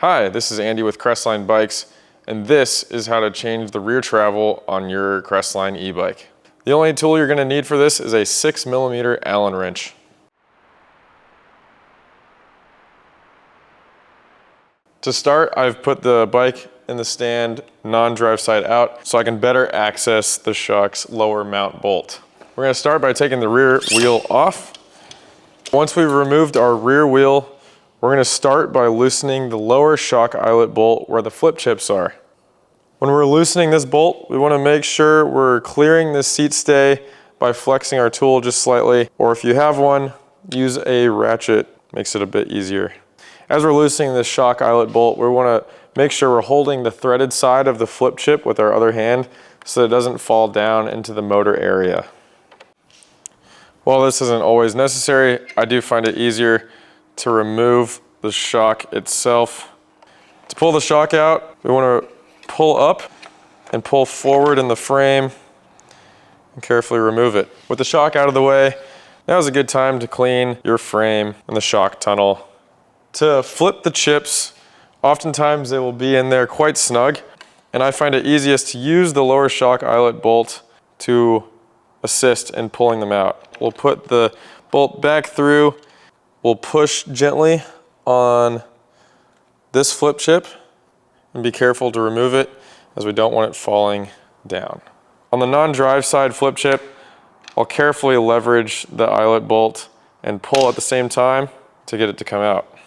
Hi, this is Andy with Crestline Bikes, and this is how to change the rear travel on your Crestline e-bike. The only tool you're going to need for this is a 6mm Allen wrench. To start, I've put the bike in the stand non-drive side out so I can better access the shock's lower mount bolt. We're going to start by taking the rear wheel off. Once we've removed our rear wheel, we're going to start by loosening the lower shock eyelet bolt where the flip chips are. When we're loosening this bolt, we want to make sure we're clearing this seat stay by flexing our tool just slightly, or if you have one, use a ratchet, makes it a bit easier. As we're loosening this shock eyelet bolt, we want to make sure we're holding the threaded side of the flip chip with our other hand so that it doesn't fall down into the motor area. While this isn't always necessary, I do find it easier to remove the shock itself. To pull the shock out, we want to pull up and pull forward in the frame and carefully remove it. With the shock out of the way, now is a good time to clean your frame and the shock tunnel. To flip the chips, oftentimes they will be in there quite snug, and I find it easiest to use the lower shock eyelet bolt to assist in pulling them out. We'll put the bolt back through. We'll push gently on this flip chip and be careful to remove it as we don't want it falling down. On the non-drive side flip chip, I'll carefully leverage the eyelet bolt and pull at the same time to get it to come out.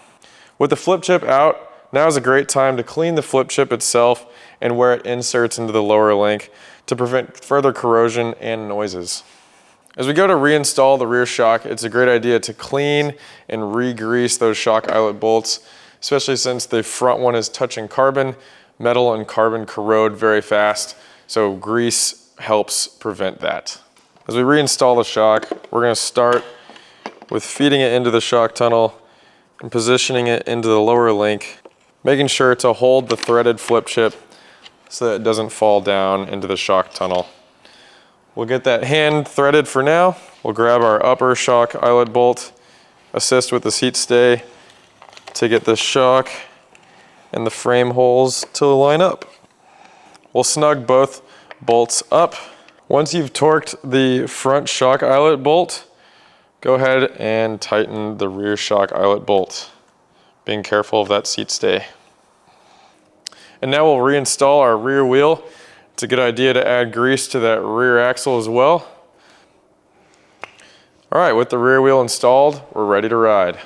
With the flip chip out, now is a great time to clean the flip chip itself and where it inserts into the lower link to prevent further corrosion and noises. As we go to reinstall the rear shock, it's a great idea to clean and re-grease those shock eyelet bolts, especially since the front one is touching carbon. Metal and carbon corrode very fast, so grease helps prevent that. As we reinstall the shock, we're going to start with feeding it into the shock tunnel and positioning it into the lower link, making sure to hold the threaded flip chip so that it doesn't fall down into the shock tunnel. We'll get that hand threaded for now. We'll grab our upper shock eyelet bolt, assist with the seat stay to get the shock and the frame holes to line up. We'll snug both bolts up. Once you've torqued the front shock eyelet bolt, go ahead and tighten the rear shock eyelet bolt, being careful of that seat stay. And now we'll reinstall our rear wheel. It's a good idea to add grease to that rear axle as well. All right, with the rear wheel installed, we're ready to ride.